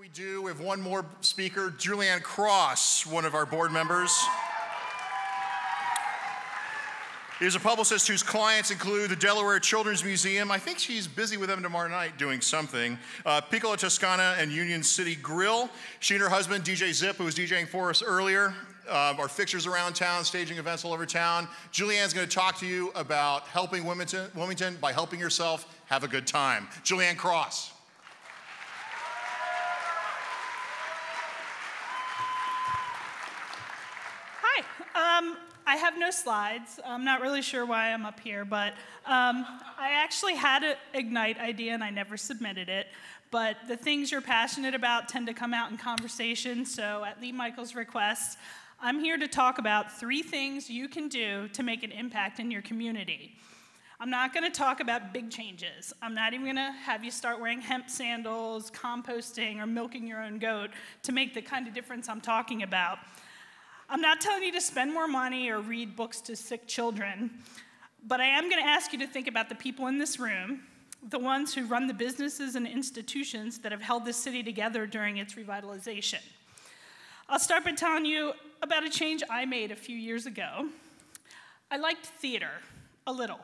We do. We have one more speaker, JulieAnne Cross, one of our board members. Is a publicist whose clients include the Delaware Children's Museum. I think she's busy with them tomorrow night doing something. Piccola Toscana and Union City Grill. She and her husband, DJ Zip, who was DJing for us earlier, are fixtures around town, staging events all over town. JulieAnne's going to talk to you about helping Wilmington by helping yourself have a good time. JulieAnne Cross. I have no slides. I'm not really sure why I'm up here, but I actually had an Ignite idea and I never submitted it. But the things you're passionate about tend to come out in conversation, so at Lee Michael's request, I'm here to talk about 3 things you can do to make an impact in your community. I'm not going to talk about big changes. I'm not even going to have you start wearing hemp sandals, composting, or milking your own goat to make the kind of difference I'm talking about. I'm not telling you to spend more money or read books to sick children, but I am going to ask you to think about the people in this room, the ones who run the businesses and institutions that have held this city together during its revitalization. I'll start by telling you about a change I made a few years ago. I liked theater, a little.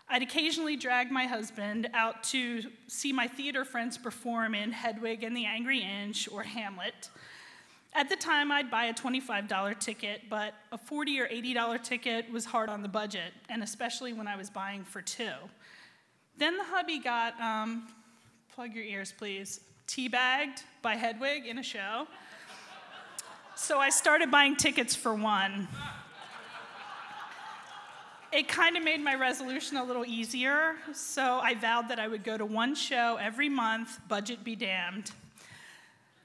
I'd occasionally drag my husband out to see my theater friends perform in Hedwig and the Angry Inch or Hamlet. At the time, I'd buy a $25 ticket, but a $40 or $80 ticket was hard on the budget, and especially when I was buying for 2. Then the hubby got, plug your ears please, teabagged by Hedwig in a show. So I started buying tickets for 1. It kind of made my resolution a little easier, so I vowed that I would go to 1 show every month, budget be damned.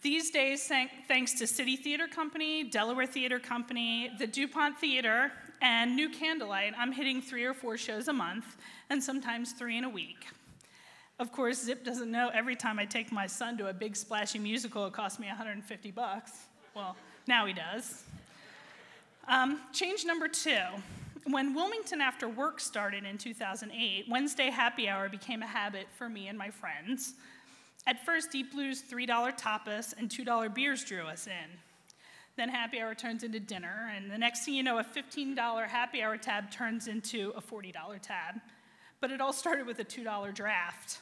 These days, thanks to City Theater Company, Delaware Theater Company, the DuPont Theater, and New Candlelight, I'm hitting 3 or 4 shows a month, and sometimes 3 in a week. Of course, Zip doesn't know every time I take my son to a big splashy musical, it costs me $150. Well, now he does. Change number 2. When Wilmington After Work started in 2008, Wednesday happy hour became a habit for me and my friends. At first, Deep Blue's $3 tapas and $2 beers drew us in. Then happy hour turns into dinner, and the next thing you know, a $15 happy hour tab turns into a $40 tab. But it all started with a $2 draft.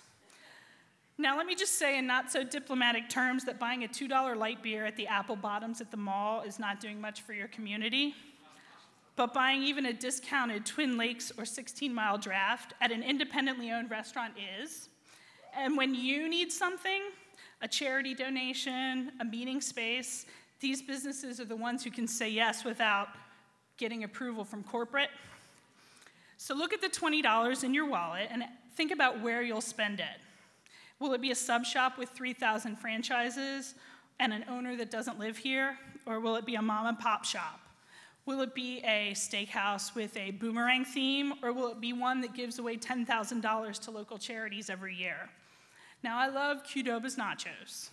Now, let me just say in not so diplomatic terms that buying a $2 light beer at the Apple Bottoms at the mall is not doing much for your community. But buying even a discounted Twin Lakes or 16 Mile draft at an independently owned restaurant is. And when you need something, a charity donation, a meeting space, these businesses are the ones who can say yes without getting approval from corporate. So look at the $20 in your wallet and think about where you'll spend it. Will it be a sub shop with 3,000 franchises and an owner that doesn't live here? Or will it be a mom and pop shop? Will it be a steakhouse with a boomerang theme? Or will it be one that gives away $10,000 to local charities every year? Now, I love Qdoba's nachos,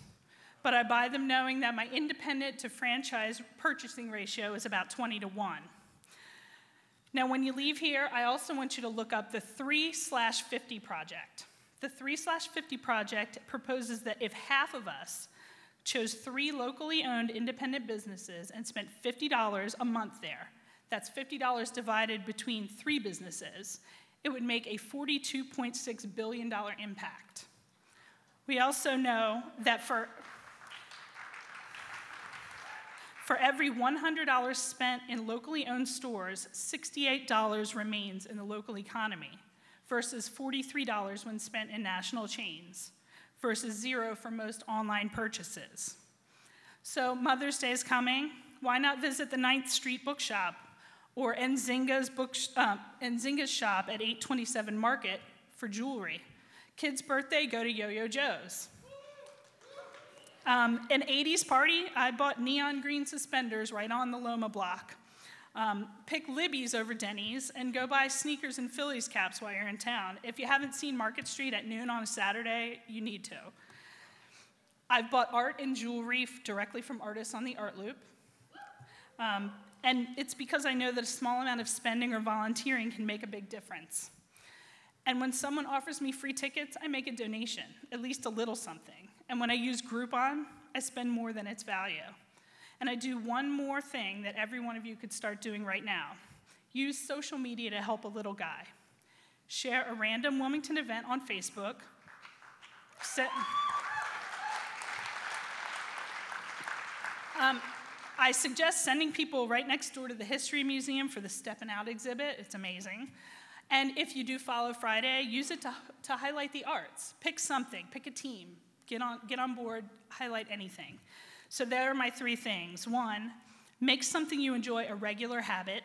but I buy them knowing that my independent to franchise purchasing ratio is about 20 to 1. Now, when you leave here, I also want you to look up the 3/50 project. The 3/50 project proposes that if half of us chose 3 locally owned independent businesses and spent $50 a month there, that's $50 divided between 3 businesses, it would make a $42.6 billion impact. We also know that for every $100 spent in locally owned stores, $68 remains in the local economy, versus $43 when spent in national chains, versus 0 for most online purchases. So Mother's Day is coming. Why not visit the 9th Street Bookshop or Nzinga's shop at 827 Market for jewelry? Kid's birthday, go to Yo-Yo Joe's. An 80s party, I bought neon green suspenders right on the Loma block. Pick Libby's over Denny's and go buy sneakers and Phillies caps while you're in town. If you haven't seen Market Street at noon on a Saturday, you need to. I've bought art and jewelry directly from artists on the Art Loop. And it's because I know that a small amount of spending or volunteering can make a big difference. And when someone offers me free tickets, I make a donation, at least a little something. And when I use Groupon, I spend more than its value. And I do one more thing that every one of you could start doing right now. Use social media to help a little guy. Share a random Wilmington event on Facebook. I suggest sending people right next door to the History Museum for the Steppin' Out exhibit. It's amazing. And if you do follow Friday, use it to highlight the arts. Pick something, pick a team, get on board, highlight anything. So there are my 3 things. 1, make something you enjoy a regular habit.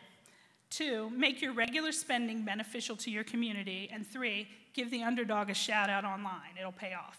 2, make your regular spending beneficial to your community. And 3, give the underdog a shout out online. It'll pay off.